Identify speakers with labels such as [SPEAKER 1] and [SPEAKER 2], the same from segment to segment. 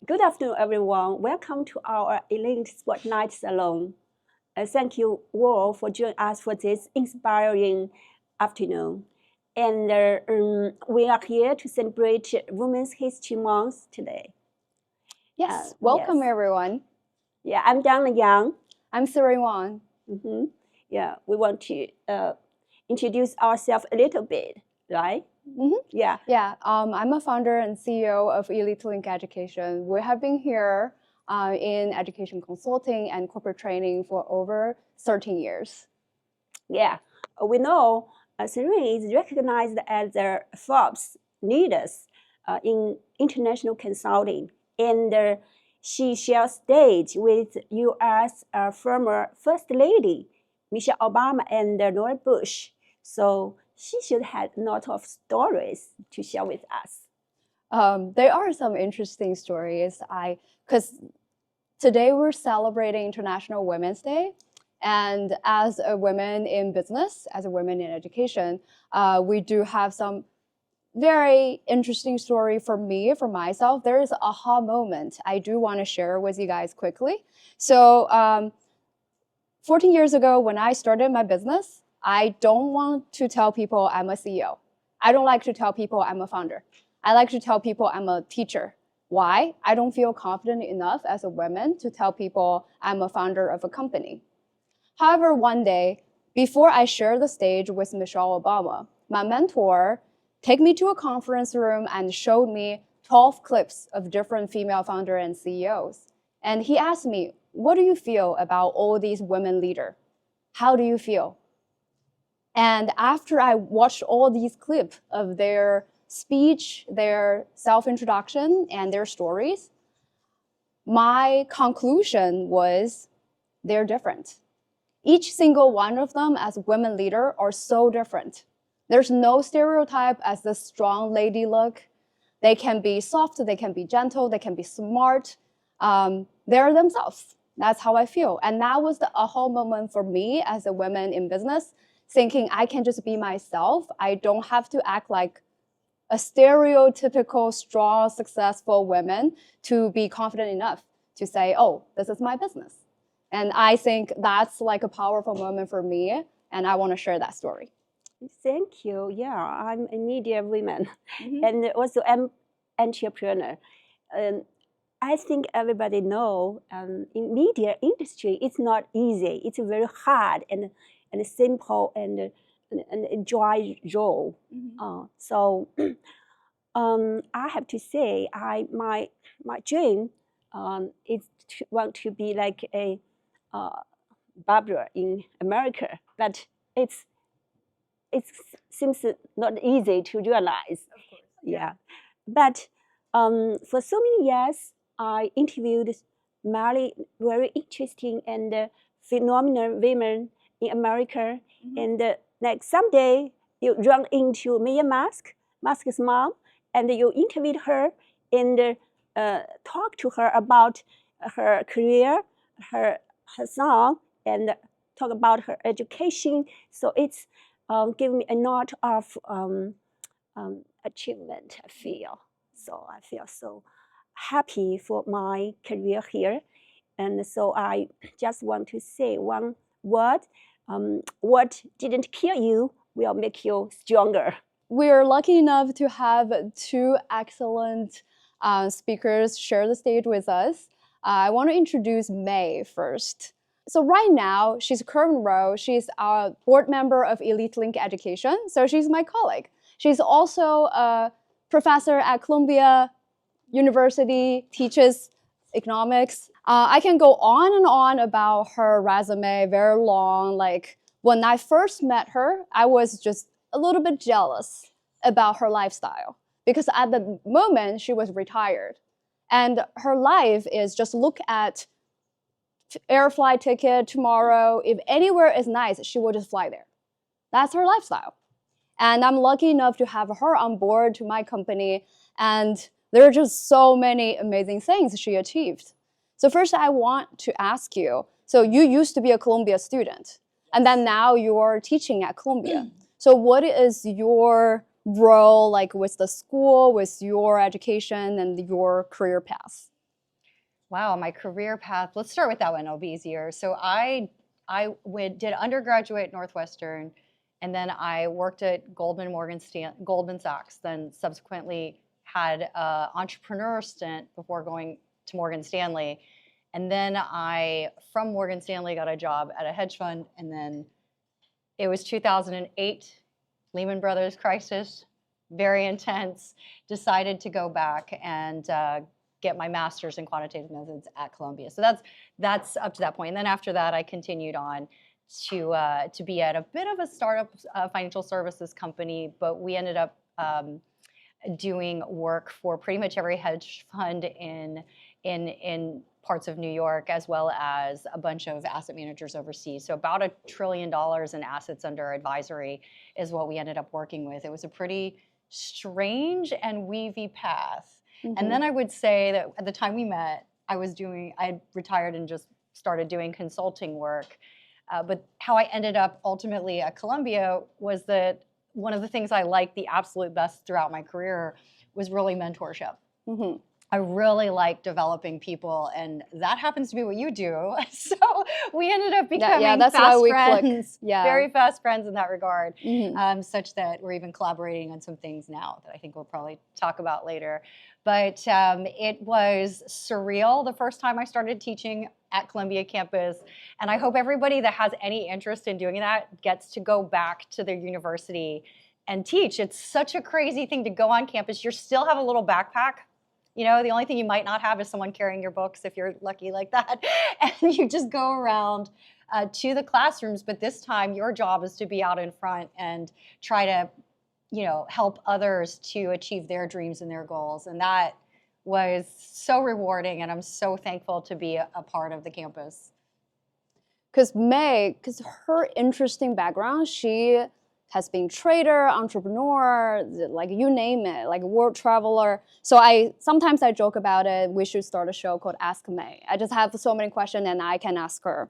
[SPEAKER 1] Good afternoon, everyone. Welcome to our EliteLink Spotlight Salon. Thank you all for joining us for this inspiring afternoon. And we are here to celebrate Women's History Month today.
[SPEAKER 2] Yes, welcome everyone.
[SPEAKER 1] Yeah, I'm Danye Yang.
[SPEAKER 2] I'm Suri Wang.
[SPEAKER 1] Yeah, we want to introduce ourselves a little bit, right?
[SPEAKER 2] Yeah. I'm a founder and CEO of EliteLink Education. We have been here in education consulting and corporate training for over 13 years.
[SPEAKER 1] Yeah, we know Suri is recognized as the Forbes leaders in international consulting, and she shares stage with U.S. Former First Lady Michelle Obama and Laura Bush. So she should have a lot of stories to share with us.
[SPEAKER 2] There are some interesting stories. Because today we're celebrating International Women's Day. And as a woman in business, as a woman in education, we do have some very interesting story for me, for myself. There is an aha moment I do want to share with you guys quickly. So 14 years ago, when I started my business, I don't want to tell people I'm a CEO. I don't like to tell people I'm a founder. I like to tell people I'm a teacher. Why? I don't feel confident enough as a woman to tell people I'm a founder of a company. However, one day, before I share the stage with Michelle Obama, my mentor took me to a conference room and showed me 12 clips of different female founders and CEOs. And he asked me, what do you feel about all these women leaders? How do you feel? And after I watched all these clips of their speech, their self-introduction, and their stories, my conclusion was they're different. Each single one of them as women leader are so different. There's no stereotype as the strong lady look. They can be soft, they can be gentle, they can be smart. They're themselves. That's how I feel. And that was the aha moment for me as a woman in business, thinking I can just be myself. I don't have to act like a stereotypical, strong, successful woman to be confident enough to say, oh, this is my business. And I think that's like a powerful moment for me. And I want to share that story.
[SPEAKER 1] Thank you. Yeah, I'm a media woman and also I'm entrepreneur. I think everybody know in media industry, it's not easy. It's very hard and simple and dry role. So I have to say, my dream is to want to be like a barber in America, but it seems not easy to realize.
[SPEAKER 2] Of course.
[SPEAKER 1] Yeah, but for so many years, I interviewed many very interesting and phenomenal women in America. And like someday you run into Mia Musk's mom, and you interviewed her and talk to her about her career, her son, and talk about her education. So it's given me a lot of achievement, I feel. So I feel so happy for my career here. And so I just want to say one word, what didn't kill you will make you stronger.
[SPEAKER 2] We are lucky enough to have two excellent speakers share the stage with us. I want to introduce May first. So right now, she's current role, she's a board member of EliteLink Education. So she's my colleague. She's also a professor at Columbia University, teaches economics. I can go on and on about her resume, very long. Like when I first met her, I was just a little bit jealous about her lifestyle because at the moment she was retired. And her life is just look at air flight ticket tomorrow. If anywhere is nice, she will just fly there. That's her lifestyle. And I'm lucky enough to have her on board to my company. And there are just so many amazing things she achieved. So first I want to ask you, so you used to be a Columbia student, and then now you're teaching at Columbia. So what is your role like with the school, with your education and your career path?
[SPEAKER 3] Wow, my career path. Let's start with that one. It'll be easier. So did undergraduate at Northwestern, and then I worked at Goldman Sachs. Then subsequently had an entrepreneur stint before going to Morgan Stanley, and then from Morgan Stanley got a job at a hedge fund, and then it was 2008, Lehman Brothers crisis, very intense. Decided to go back and get my master's in quantitative methods at Columbia. So that's up to that point. And then after that, I continued on to be at a bit of a startup financial services company, but we ended up doing work for pretty much every hedge fund in parts of New York, as well as a bunch of asset managers overseas. So about $1 trillion in assets under advisory is what we ended up working with. It was a pretty strange and weavy path. And then I would say that at the time we met, I had retired and just started doing consulting work. But how I ended up ultimately at Columbia was that one of the things I liked the absolute best throughout my career was really mentorship. I really like developing people, and that happens to be what you do. So we ended up becoming
[SPEAKER 2] that's
[SPEAKER 3] fast
[SPEAKER 2] why we
[SPEAKER 3] friends,
[SPEAKER 2] click. Yeah.
[SPEAKER 3] Very fast friends in that regard, such that we're even collaborating on some things now that I think we'll probably talk about later. But it was surreal the first time I started teaching at Columbia campus, and I hope everybody that has any interest in doing that gets to go back to their university and teach. It's such a crazy thing to go on campus. You still have a little backpack. You know, the only thing you might not have is someone carrying your books if you're lucky like that. And you just go around to the classrooms. But this time, your job is to be out in front and try to, help others to achieve their dreams and their goals. And that was so rewarding. And I'm so thankful to be a part of the campus.
[SPEAKER 2] Because her interesting background, she has been trader, entrepreneur, like you name it, like world traveler. So sometimes I joke about it. We should start a show called Ask May. I just have so many questions and I can ask her.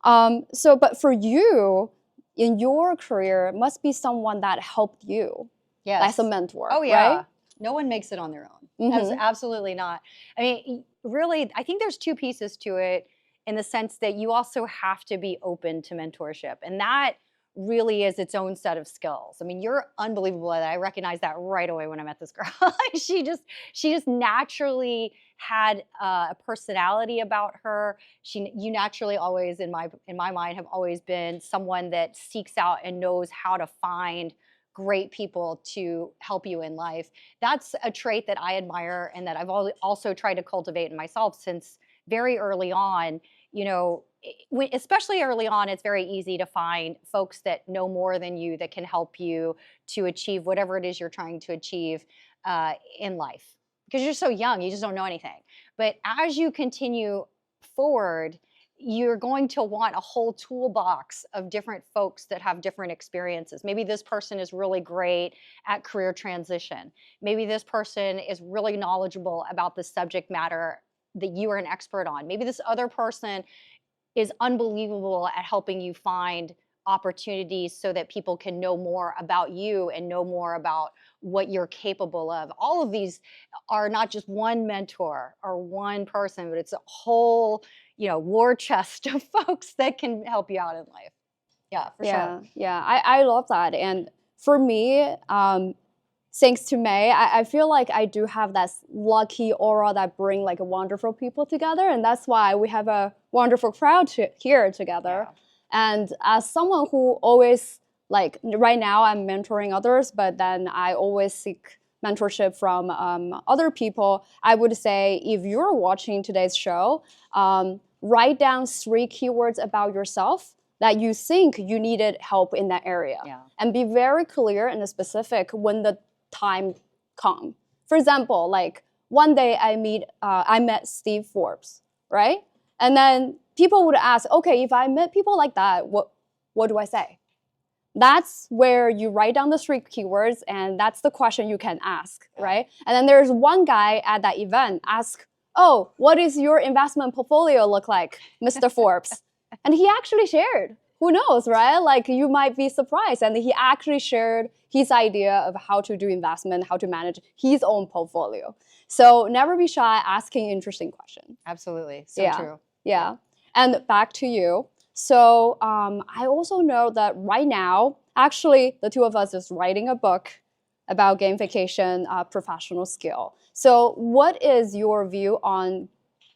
[SPEAKER 2] But for you, in your career, it must be someone that helped you.
[SPEAKER 3] Yes.
[SPEAKER 2] As a mentor.
[SPEAKER 3] Oh yeah.
[SPEAKER 2] Right?
[SPEAKER 3] No one makes it on their own. Absolutely not. I mean, really, I think there's two pieces to it in the sense that you also have to be open to mentorship. And that really is its own set of skills. I mean, you're unbelievable at it. I recognize that right away when I met this girl. She just naturally had a personality about her. You naturally always, in my mind, have always been someone that seeks out and knows how to find great people to help you in life. That's a trait that I admire and that I've also tried to cultivate in myself since very early on. Especially early on, it's very easy to find folks that know more than you that can help you to achieve whatever it is you're trying to achieve in life. Because you're so young, you just don't know anything. But as you continue forward, you're going to want a whole toolbox of different folks that have different experiences. Maybe this person is really great at career transition. Maybe this person is really knowledgeable about the subject matter that you are an expert on. Maybe this other person is unbelievable at helping you find opportunities so that people can know more about you and know more about what you're capable of. All of these are not just one mentor or one person, but it's a whole, war chest of folks that can help you out in life. Yeah, for sure.
[SPEAKER 2] Yeah, I love that. And for me, thanks to May, I feel like I do have that lucky aura that bring like wonderful people together. And that's why we have a wonderful crowd here together. Yeah. And as someone who always, like right now I'm mentoring others, but then I always seek mentorship from other people, I would say if you're watching today's show, write down 3 keywords about yourself that you think you needed help in that area. Yeah. And be very clear and specific when the time comes. For example, like one day I met Steve Forbes, right? And then people would ask, okay, if I met people like that, what do I say? That's where you write down the 3 keywords, and that's the question you can ask, right? And then there's one guy at that event ask, oh, what is your investment portfolio look like, Mr. Forbes? And he actually shared who knows, right? Like you might be surprised. And he actually shared his idea of how to do investment, how to manage his own portfolio. So never be shy asking interesting questions.
[SPEAKER 3] Absolutely. So true.
[SPEAKER 2] Yeah. And back to you. So I also know that right now, actually, the two of us is writing a book about gamification professional skill. So what is your view on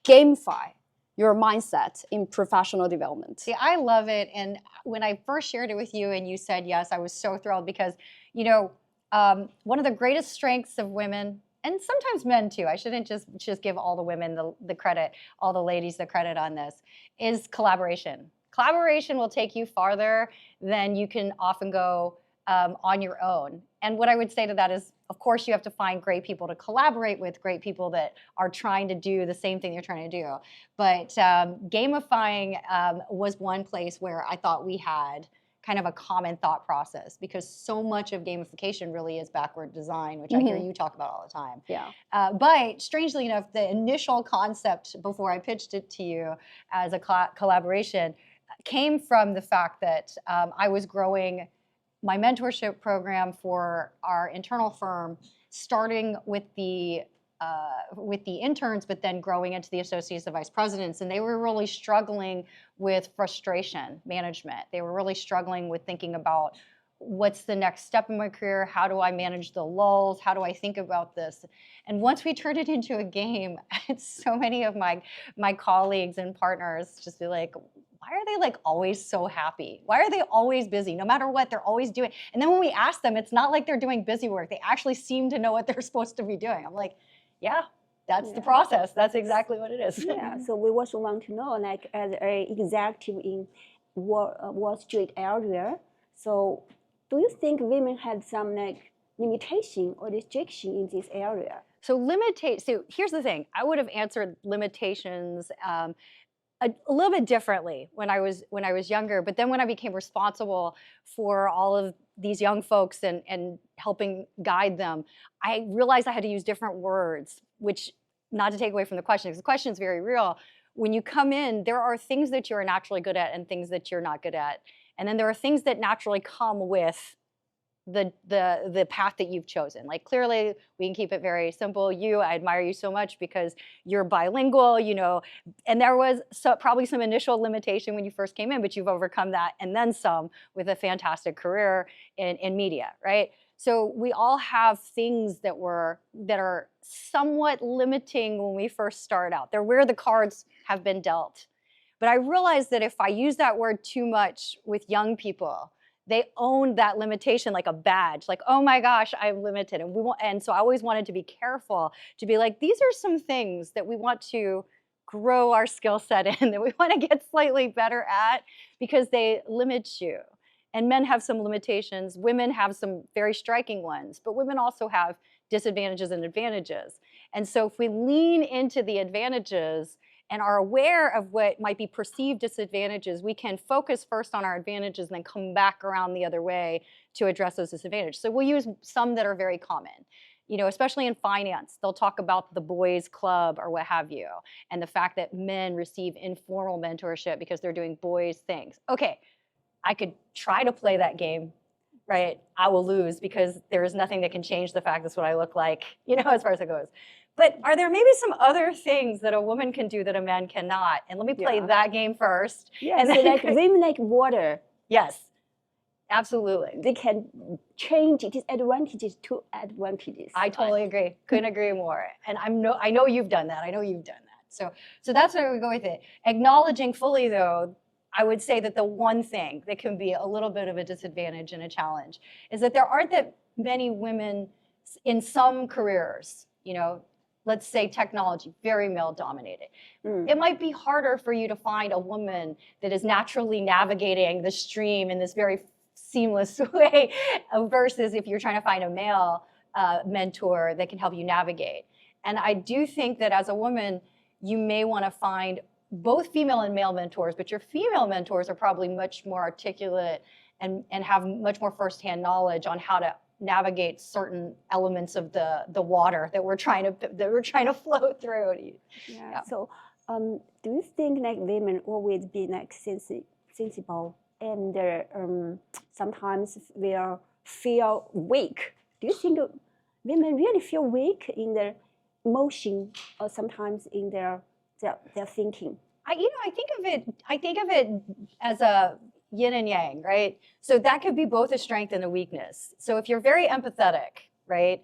[SPEAKER 2] gamify your mindset in professional development?
[SPEAKER 3] See, I love it. And when I first shared it with you and you said yes, I was so thrilled because, you know, one of the greatest strengths of women, and sometimes men too, I shouldn't just give all the women the credit, all the ladies the credit on this, is collaboration. Collaboration will take you farther than you can often go on your own. And what I would say to that is, of course, you have to find great people to collaborate with, great people that are trying to do the same thing you're trying to do. But gamifying was one place where I thought we had kind of a common thought process, because so much of gamification really is backward design, which I hear you talk about all the time.
[SPEAKER 2] Yeah.
[SPEAKER 3] But strangely enough, the initial concept before I pitched it to you as a collaboration came from the fact that I was growing my mentorship program for our internal firm, starting with the interns, but then growing into the associates and vice presidents. And they were really struggling with frustration management. They were really struggling with thinking about what's the next step in my career? How do I manage the lulls? How do I think about this? And once we turned it into a game, so many of my colleagues and partners just be like, why are they like always so happy? Why are they always busy? No matter what, they're always doing. And then when we ask them, it's not like they're doing busy work. They actually seem to know what they're supposed to be doing. I'm like, yeah, that's the process. That's exactly what it is.
[SPEAKER 1] Yeah, so we also want to know, like as an executive in Wall Street area, so do you think women had some like limitation or restriction in this area?
[SPEAKER 3] So here's the thing. I would have answered limitations a little bit differently when I was younger, but then when I became responsible for all of these young folks and helping guide them, I realized I had to use different words, which, not to take away from the question, because the question is very real. When you come in, there are things that you're naturally good at and things that you're not good at. And then there are things that naturally come with the path that you've chosen. Like clearly we can keep it very simple. I admire you so much because you're bilingual, you know, and there was probably some initial limitation when you first came in, but you've overcome that and then some with a fantastic career in media, right? So we all have things that are somewhat limiting when we first start out. They're where the cards have been dealt. But I realized that if I use that word too much with young people, they own that limitation like a badge, like, oh my gosh, I'm limited. And so I always wanted to be careful to be like, these are some things that we want to grow our skill set in, that we want to get slightly better at, because they limit you. And men have some limitations. Women have some very striking ones, but women also have disadvantages and advantages. And so if we lean into the advantages and are aware of what might be perceived disadvantages, we can focus first on our advantages and then come back around the other way to address those disadvantages. So we'll use some that are very common. You know, especially in finance, they'll talk about the boys club or what have you, and the fact that men receive informal mentorship because they're doing boys things. Okay, I could try to play that game, right? I will lose because there is nothing that can change the fact that's what I look like, you know, as far as it goes. But are there maybe some other things that a woman can do that a man cannot? And let me play that game first.
[SPEAKER 1] Yeah, and so like women like water.
[SPEAKER 3] Yes, absolutely.
[SPEAKER 1] They can change disadvantages to advantages.
[SPEAKER 3] I totally agree. Couldn't agree more. And I know you've done that. I know you've done that. So that's where we go with it. Acknowledging fully, though, I would say that the one thing that can be a little bit of a disadvantage and a challenge is that there aren't that many women in some careers, you know, let's say technology, very male dominated. It might be harder for you to find a woman that is naturally navigating the stream in this very seamless way versus if you're trying to find a male mentor that can help you navigate. And I do think that as a woman, you may want to find both female and male mentors, but your female mentors are probably much more articulate and have much more firsthand knowledge on how to navigate certain elements of the water that we're trying to flow through.
[SPEAKER 1] Yeah. So, do you think like women always be like sensible and sometimes will feel weak. Do you think women really feel weak in their emotion or sometimes in their thinking?
[SPEAKER 3] I think of it as a yin and yang, right? So that could be both a strength and a weakness. So if you're very empathetic, right,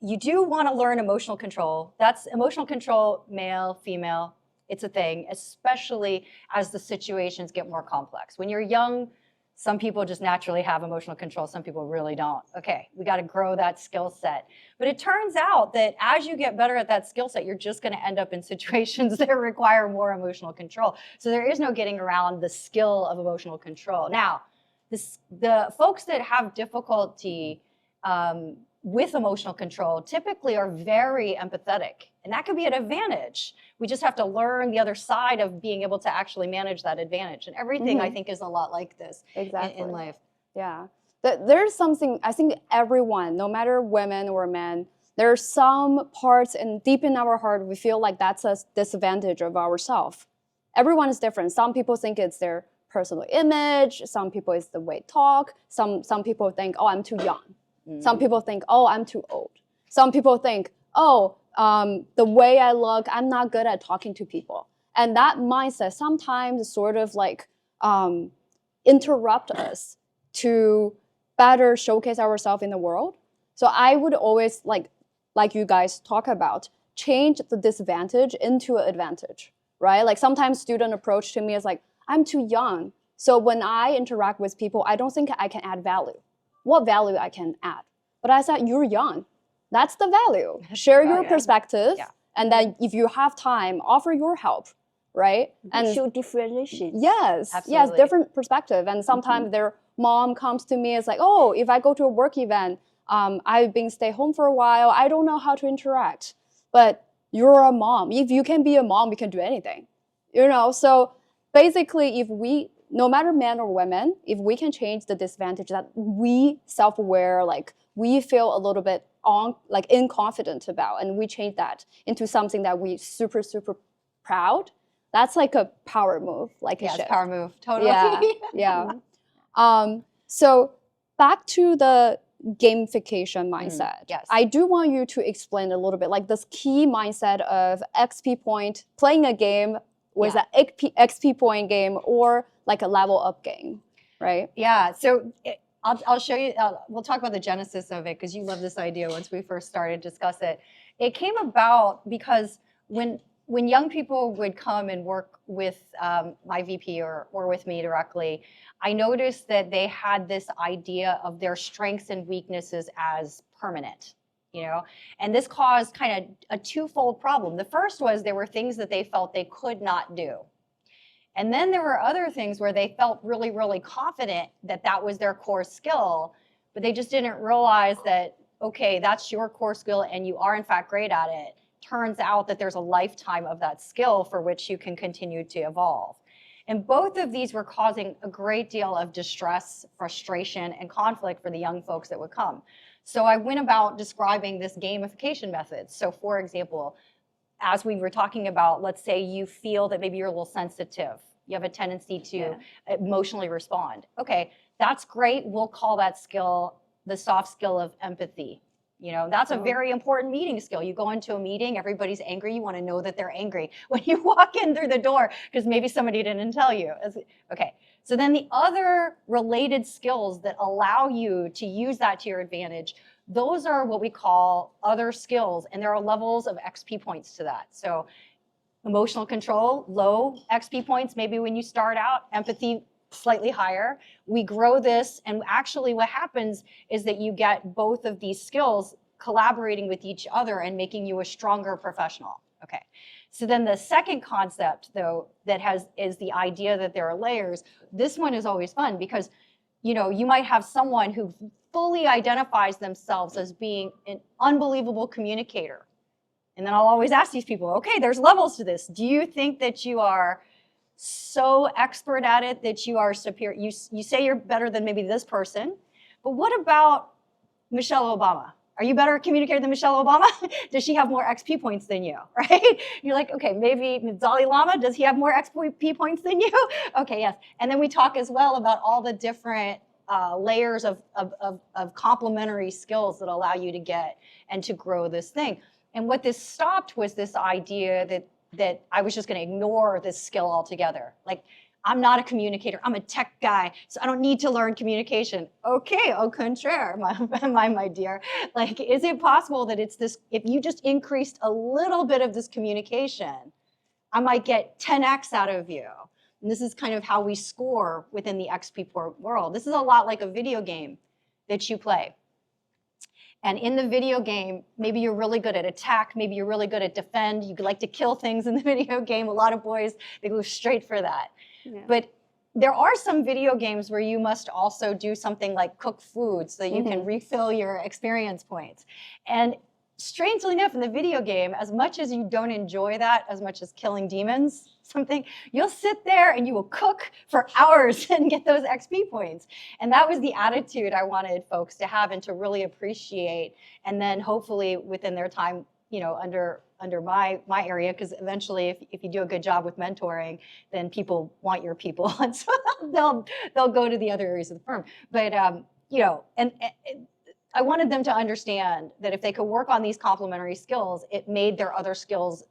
[SPEAKER 3] you do want to learn emotional control. That's emotional control, male, female. It's a thing, especially as the situations get more complex. When you're young, some people just naturally have emotional control. Some people really don't. Okay, we got to grow that skill set. But it turns out that as you get better at that skill set, you're just going to end up in situations that require more emotional control. So there is no getting around the skill of emotional control. Now, the folks that have difficulty with emotional control typically are very empathetic, and that could be an advantage. We just have to learn the other side of being able to actually manage that advantage. And everything, I think, is a lot like this in life.
[SPEAKER 2] Yeah. There's something, I think everyone, no matter women or men, there are some parts deep in our heart, we feel like that's a disadvantage of ourselves. Everyone is different. Some people think it's their personal image. Some people it's the way they talk. Some people think, oh, I'm too young. Some people think, oh, I'm too old. Some people think, oh, the way I look, I'm not good at talking to people. And that mindset sometimes sort of like interrupt us to better showcase ourselves in the world. So I would always, like you guys talk about, change the disadvantage into an advantage, right? Like sometimes student approach to me is like, I'm too young. So when I interact with people, I don't think I can add value. What value I can add? But I said, you're young. That's the value. Share your perspective. Yeah. And then if you have time, offer your help, right?
[SPEAKER 1] And show differentiation.
[SPEAKER 2] Yes, absolutely. Yes, different perspective. And sometimes their mom comes to me, it's like, oh, if I go to a work event, I've been stay home for a while, I don't know how to interact. But you're a mom. If you can be a mom, you can do anything. So basically, if we, no matter men or women, if we can change the disadvantage that we self-aware, like we feel a little bit inconfident about, and we change that into something that we super, super proud, that's like a power move.
[SPEAKER 3] It's power move, totally.
[SPEAKER 2] Yeah. So back to the gamification mindset.
[SPEAKER 3] Yes.
[SPEAKER 2] I do want you to explain a little bit, like this key mindset of XP point, playing a game with an XP point game or like a level up game, right?
[SPEAKER 3] Yeah, so I'll show you, we'll talk about the genesis of it because you love this idea once we first started to discuss it. It came about because when young people would come and work with my VP or with me directly, I noticed that they had this idea of their strengths and weaknesses as permanent, and this caused kind of a twofold problem. The first was there were things that they felt they could not do. And then there were other things where they felt really, really confident that that was their core skill, but they just didn't realize that, okay, that's your core skill and you are in fact great at it. Turns out that there's a lifetime of that skill for which you can continue to evolve. And both of these were causing a great deal of distress, frustration, and conflict for the young folks that would come. So I went about describing this gamification method. So for example, as we were talking about, let's say you feel that maybe you're a little sensitive. You have a tendency to emotionally respond. Okay, that's great. We'll call that skill the soft skill of empathy. That's a very important meeting skill. You go into a meeting, everybody's angry. You want to know that they're angry when you walk in through the door because maybe somebody didn't tell you. Okay, so then the other related skills that allow you to use that to your advantage, those are what we call other skills, and there are levels of XP points to that. So emotional control, low XP points, maybe when you start out, empathy, slightly higher. We grow this, and actually what happens is that you get both of these skills collaborating with each other and making you a stronger professional. Okay, so then the second concept, though, that is the idea that there are layers. This one is always fun because you might have someone who fully identifies themselves as being an unbelievable communicator. And then I'll always ask these people, okay, there's levels to this. Do you think that you are so expert at it that you are superior? You say you're better than maybe this person, but what about Michelle Obama? Are you better communicator than Michelle Obama? Does she have more XP points than you, right? You're like, okay, maybe Dalai Lama, does he have more XP points than you? Okay, yes. And then we talk as well about all the different layers of complementary skills that allow you to get and to grow this thing. And what this stopped was this idea that I was just going to ignore this skill altogether. Like, I'm not a communicator, I'm a tech guy, so I don't need to learn communication. Okay, au contraire, my dear. Like, is it possible that it's this, if you just increased a little bit of this communication, I might get 10x out of you. And this is kind of how we score within the XP world. This is a lot like a video game that you play. And in the video game, maybe you're really good at attack, maybe you're really good at defend, you like to kill things in the video game. A lot of boys, they go straight for that. Yeah. But there are some video games where you must also do something like cook food so that you can refill your experience points. And strangely enough, in the video game, as much as you don't enjoy that, as much as killing demons, something, you'll sit there and you will cook for hours and get those XP points. And that was the attitude I wanted folks to have and to really appreciate. And then hopefully within their time, you know, under my area, because eventually if you do a good job with mentoring, then people want your people. And so they'll go to the other areas of the firm. But, you know, and I wanted them to understand that if they could work on these complementary skills, it made their other skills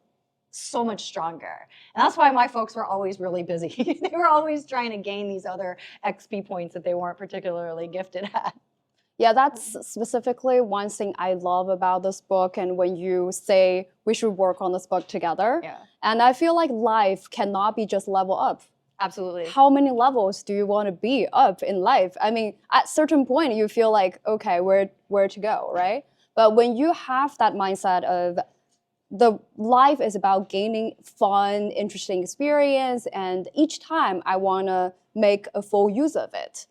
[SPEAKER 3] so much stronger. And that's why my folks were always really busy. They were always trying to gain these other XP points that they weren't particularly gifted at.
[SPEAKER 2] Yeah, that's specifically one thing I love about this book. And when you say we should work on this book together, and I feel like life cannot be just level up.
[SPEAKER 3] Absolutely.
[SPEAKER 2] How many levels do you want to be up in life? I mean, at a certain point, you feel like, okay, where to go, right? But when you have that mindset of the life is about gaining fun, interesting experience, and each time I want to make a full use of it,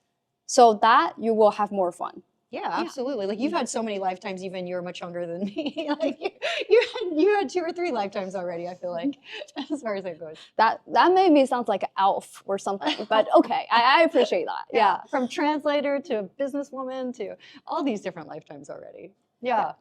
[SPEAKER 2] so that you will have more fun.
[SPEAKER 3] Yeah, absolutely. Like, you've had so many lifetimes, even you're much younger than me. Like, you had 2 or 3 lifetimes already, I feel like, as far as it goes.
[SPEAKER 2] That made me sound like an elf or something, but okay, I appreciate that. Yeah.
[SPEAKER 3] From translator to businesswoman to all these different lifetimes already. Yeah.